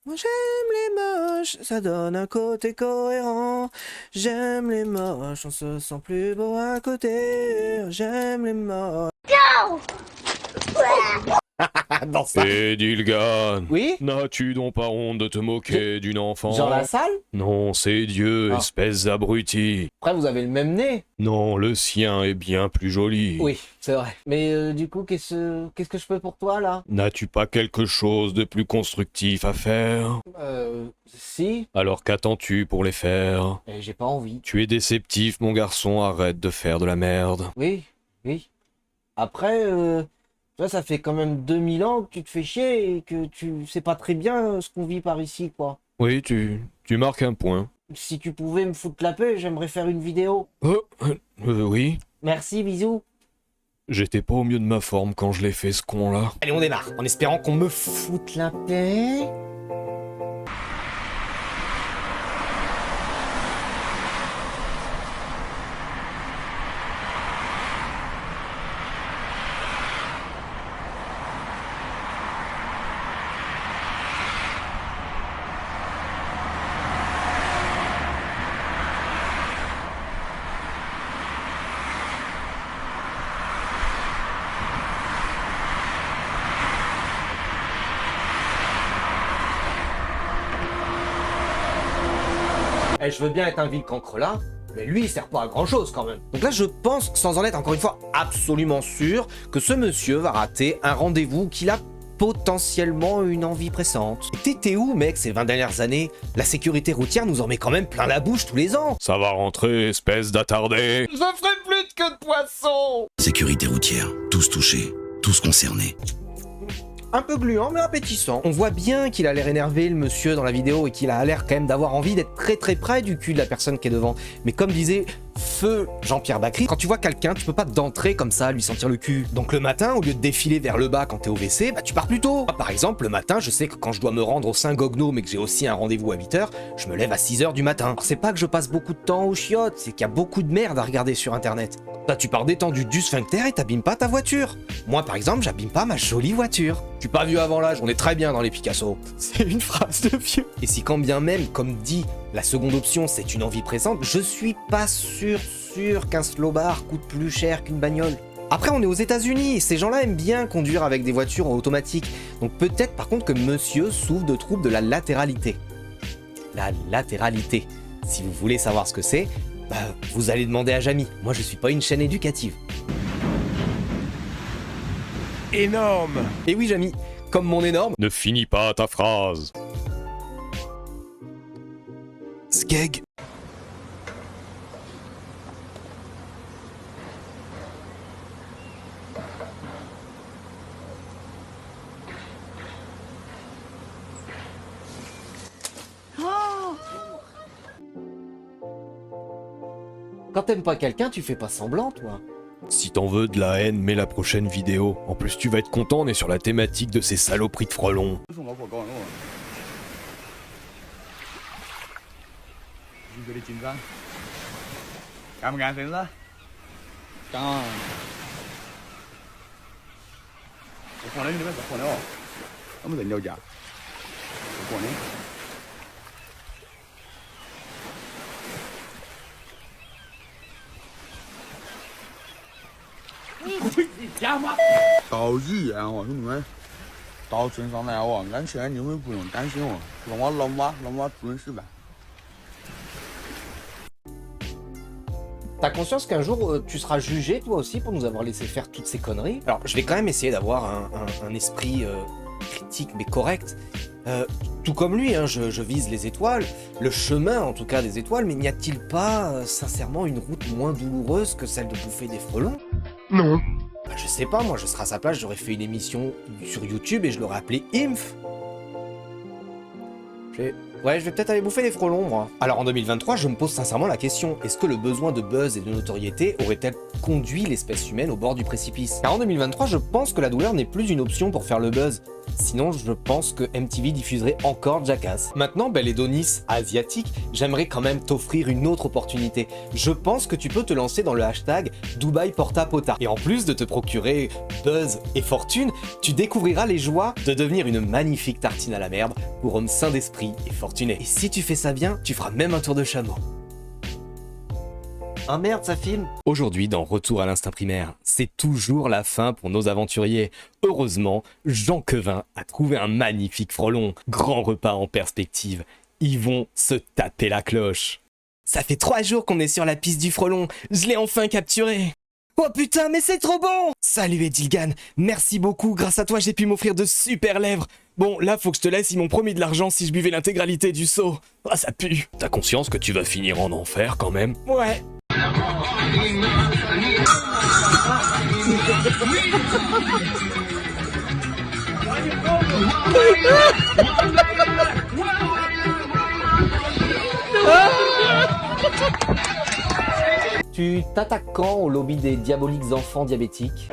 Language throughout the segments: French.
Moi j'aime les moches, ça donne un côté cohérent. J'aime les moches, on se sent plus beau à côté. J'aime les moches. Dans ça. Et Dilgan, Oui? n'as-tu donc pas honte de te moquer d'une enfant? Genre la salle? Non, c'est Dieu, Ah. espèce d'abruti. Après vous avez le même nez. Non, le sien est bien plus joli. Oui, c'est vrai. Mais du coup, qu'est-ce que je fais pour toi là? N'as-tu pas quelque chose de plus constructif à faire? Si. Alors qu'attends-tu pour les faire? J'ai pas envie. Tu es déceptif, mon garçon, arrête de faire de la merde. Oui, oui. Après, toi, ça fait quand même 2000 ans que tu te fais chier et que tu sais pas très bien ce qu'on vit par ici, quoi. Oui, tu marques un point. Si tu pouvais me foutre la paix, j'aimerais faire une vidéo. Oui. Merci, bisous. J'étais pas au mieux de ma forme quand je l'ai fait, ce con-là. Allez, on démarre, en espérant qu'on me foute la paix. Eh, je veux bien être un vil cancre là, mais lui il sert pas à grand chose quand même. Donc là je pense, sans en être encore une fois absolument sûr, que ce monsieur va rater un rendez-vous qu'il a potentiellement une envie pressante. T'étais où mec ces 20 dernières années? La sécurité routière nous en met quand même plein la bouche tous les ans. Ça va rentrer, espèce d'attardé. Je ferai plus de queue de poisson. Sécurité routière, tous touchés, tous concernés. Un peu gluant mais appétissant. On voit bien qu'il a l'air énervé le monsieur dans la vidéo et qu'il a l'air quand même d'avoir envie d'être très très près du cul de la personne qui est devant. Mais comme disait feu Jean-Pierre Bacry, quand tu vois quelqu'un, tu peux pas d'entrer comme ça, lui sentir le cul. Donc le matin, au lieu de défiler vers le bas quand t'es au WC, bah tu pars plus tôt. Par exemple, le matin, je sais que quand je dois me rendre au Saint-Gogno mais que j'ai aussi un rendez-vous à 8h, je me lève à 6h du matin. Alors, c'est pas que je passe beaucoup de temps aux chiottes, c'est qu'il y a beaucoup de merde à regarder sur internet. Là, tu pars détendu du sphincter et t'abîmes pas ta voiture. Moi, par exemple, j'abîme pas ma jolie voiture. Je suis pas vieux avant l'âge, on est très bien dans les Picasso. C'est une phrase de vieux. Et si quand bien même, comme dit, la seconde option, c'est une envie présente, je suis pas sûr qu'un slowbar coûte plus cher qu'une bagnole. Après, on est aux États-Unis et ces gens-là aiment bien conduire avec des voitures en automatique. Donc peut-être par contre que monsieur souffre de troubles de la latéralité. La latéralité. Si vous voulez savoir ce que c'est, bah, vous allez demander à Jamy. Moi, je suis pas une chaîne éducative. Énorme. Et oui, Jamy, comme mon énorme. Ne finis pas ta phrase. Skeg. Quand t'aimes pas quelqu'un, tu fais pas semblant, toi. Si t'en veux de la haine, mets la prochaine vidéo. En plus, tu vas être content, on est sur la thématique de ces saloperies de frelons. 送老婆高了，你觉得紧张？干不干身子？干啊！我放的你那边不放的哦，我们在聊家，不放的。你家吗？到医院哦，兄弟们，到镇上来哦，安全你们不用担心哦，让我老妈准时办。 T'as conscience qu'un jour, tu seras jugé, toi aussi, pour nous avoir laissé faire toutes ces conneries? Alors, je vais quand même essayer d'avoir un esprit critique, mais correct. Tout comme lui, hein, je vise les étoiles, le chemin, en tout cas, des étoiles, mais n'y a-t-il pas, sincèrement, une route moins douloureuse que celle de bouffer des frelons? Non. Bah, je sais pas, moi, je serais à sa place, j'aurais fait une émission sur YouTube et je l'aurais appelée IMF. Ouais, je vais peut-être aller bouffer des frelons, moi. Alors en 2023, je me pose sincèrement la question, est-ce que le besoin de buzz et de notoriété aurait-elle conduit l'espèce humaine au bord du précipice? Car en 2023, je pense que la douleur n'est plus une option pour faire le buzz. Sinon, je pense que MTV diffuserait encore Jackass. Maintenant, les Donis asiatiques, j'aimerais quand même t'offrir une autre opportunité. Je pense que tu peux te lancer dans le hashtag Dubaï Porta Pota. Et en plus de te procurer buzz et fortune, tu découvriras les joies de devenir une magnifique tartine à la merde pour homme sain d'esprit et fortuné. Et si tu fais ça bien, tu feras même un tour de chameau. Ah merde, ça filme. Aujourd'hui, dans Retour à l'instinct primaire, c'est toujours la fin pour nos aventuriers. Heureusement, Jean Quevin a trouvé un magnifique frelon. Grand repas en perspective. Ils vont se taper la cloche. Ça fait 3 jours qu'on est sur la piste du frelon. Je l'ai enfin capturé. Oh putain, mais c'est trop bon! Salut Edilgan, merci beaucoup, grâce à toi j'ai pu m'offrir de super lèvres. Bon, là faut que je te laisse, ils m'ont promis de l'argent si je buvais l'intégralité du seau. Ah, ça pue. T'as conscience que tu vas finir en enfer quand même? Ouais. Tu t'attaques quand au lobby des diaboliques enfants diabétiques?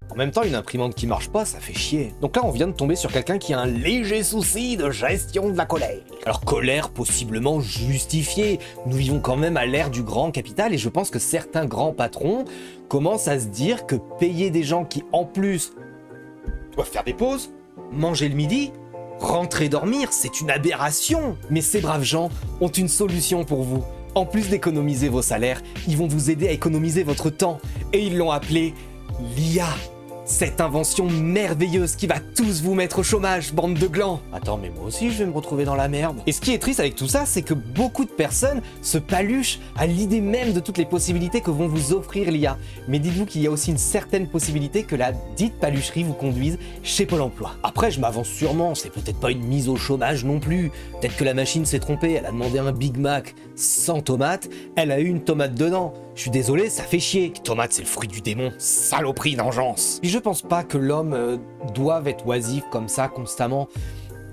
En même temps, une imprimante qui marche pas, ça fait chier. Donc là, on vient de tomber sur quelqu'un qui a un léger souci de gestion de la colère. Alors colère possiblement justifiée. Nous vivons quand même à l'ère du grand capital et je pense que certains grands patrons commencent à se dire que payer des gens qui, en plus, doivent faire des pauses, manger le midi, rentrer dormir, c'est une aberration. Mais ces braves gens ont une solution pour vous. En plus d'économiser vos salaires, ils vont vous aider à économiser votre temps. Et ils l'ont appelé l'IA. Cette invention merveilleuse qui va tous vous mettre au chômage, bande de glands. Attends, mais moi aussi je vais me retrouver dans la merde. Et ce qui est triste avec tout ça, c'est que beaucoup de personnes se paluchent à l'idée même de toutes les possibilités que vont vous offrir l'IA. Mais dites-vous qu'il y a aussi une certaine possibilité que la dite palucherie vous conduise chez Pôle emploi. Après, je m'avance sûrement, c'est peut-être pas une mise au chômage non plus. Peut-être que la machine s'est trompée, elle a demandé un Big Mac sans tomate, elle a eu une tomate dedans. Je suis désolé, ça fait chier. Tomate, c'est le fruit du démon. Saloperie d'engeance. Et je pense pas que l'homme doive être oisif comme ça constamment.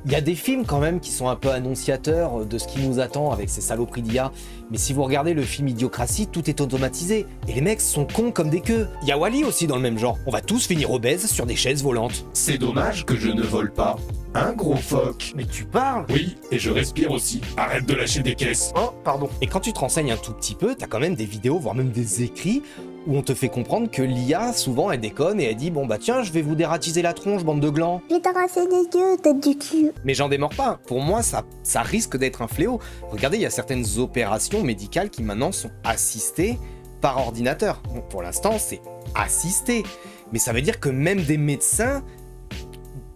Il y a des films quand même qui sont un peu annonciateurs de ce qui nous attend avec ces saloperies d'IA. Mais si vous regardez le film Idiocratie, tout est automatisé. Et les mecs sont cons comme des queues. Il y a Wall-E aussi dans le même genre. On va tous finir obèses sur des chaises volantes. C'est dommage que je ne vole pas. Un gros phoque. Mais tu parles? Oui, et je respire aussi. Arrête de lâcher des caisses. Oh, pardon. Et quand tu te renseignes un tout petit peu, t'as quand même des vidéos, voire même des écrits, où on te fait comprendre que l'IA, souvent, elle déconne et elle dit « Bon bah tiens, je vais vous dératiser la tronche, bande de glands. » Je vais t'arracher les yeux, tête du cul. Mais j'en démords pas. Pour moi, ça risque d'être un fléau. Regardez, il y a certaines opérations médicales qui maintenant sont assistées par ordinateur. Bon, pour l'instant, c'est assisté. Mais ça veut dire que même des médecins,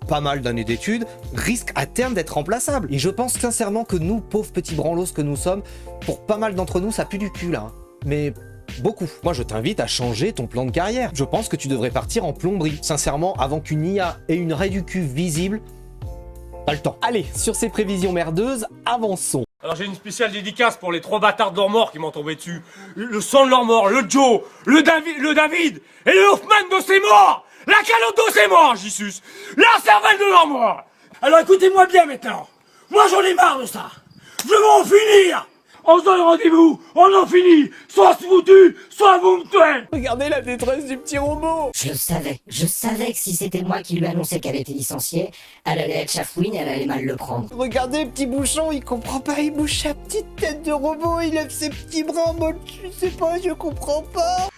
pas mal d'années d'études, risquent à terme d'être remplaçables. Et je pense sincèrement que nous, pauvres petits branlos que nous sommes, pour pas mal d'entre nous, ça pue du cul là. Mais beaucoup. Moi, je t'invite à changer ton plan de carrière. Je pense que tu devrais partir en plomberie. Sincèrement, avant qu'une IA ait une raie du cul visible, pas le temps. Allez, sur ces prévisions merdeuses, avançons. Alors j'ai une spéciale dédicace pour les 3 bâtards de leur mort qui m'ont tombé dessus. Le sang de leur mort, le Joe, le David et le Hoffman de ses morts. La calotte de ses morts, Jesus. La cervelle de leur mort. Alors écoutez-moi bien maintenant. Moi j'en ai marre de ça. Je veux en finir. On se donne rendez-vous, on en finit. Soit c'est foutu, soit vous me tuez. Regardez la détresse du petit robot. Je savais que si c'était moi qui lui annonçais qu'elle était licenciée, elle allait être chafouine et elle allait mal le prendre. Regardez le petit bouchon, il comprend pas, il bouge sa petite tête de robot, il lève ses petits bras en mode je sais pas, je comprends pas.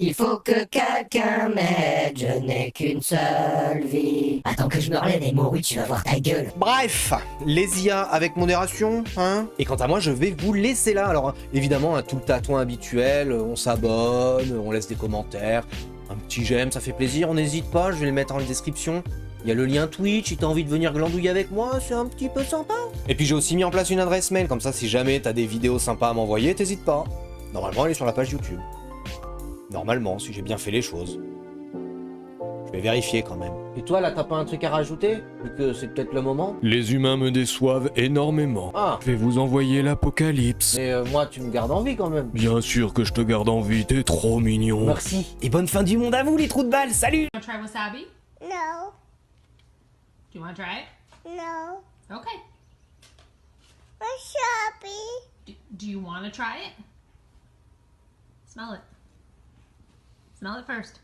Il faut que quelqu'un m'aide, je n'ai qu'une seule vie. Attends que je me relève et Moru, tu vas voir ta gueule. Bref, les IA avec modération, hein. Et quant à moi, je vais vous laisser là. Alors, évidemment, tout le tatouin habituel, on s'abonne, on laisse des commentaires, un petit j'aime, ça fait plaisir, on n'hésite pas, je vais le mettre en description. Il y a le lien Twitch, si t'as envie de venir glandouiller avec moi, c'est un petit peu sympa. Et puis j'ai aussi mis en place une adresse mail, comme ça si jamais t'as des vidéos sympas à m'envoyer, t'hésites pas. Normalement elle est sur la page YouTube. Normalement, si j'ai bien fait les choses. Je vais vérifier quand même. Et toi là, t'as pas un truc à rajouter? Vu que c'est peut-être le moment. Les humains me déçoivent énormément. Ah. Je vais vous envoyer l'apocalypse. Mais moi tu me gardes en vie quand même. Bien sûr que je te garde en vie, t'es trop mignon. Merci. Et bonne fin du monde à vous les trous de balles, salut! You want to try wasabi? No, Do you want to try it? no. Okay. Wasabi. Do you want to try it? Smell it. Smell it first.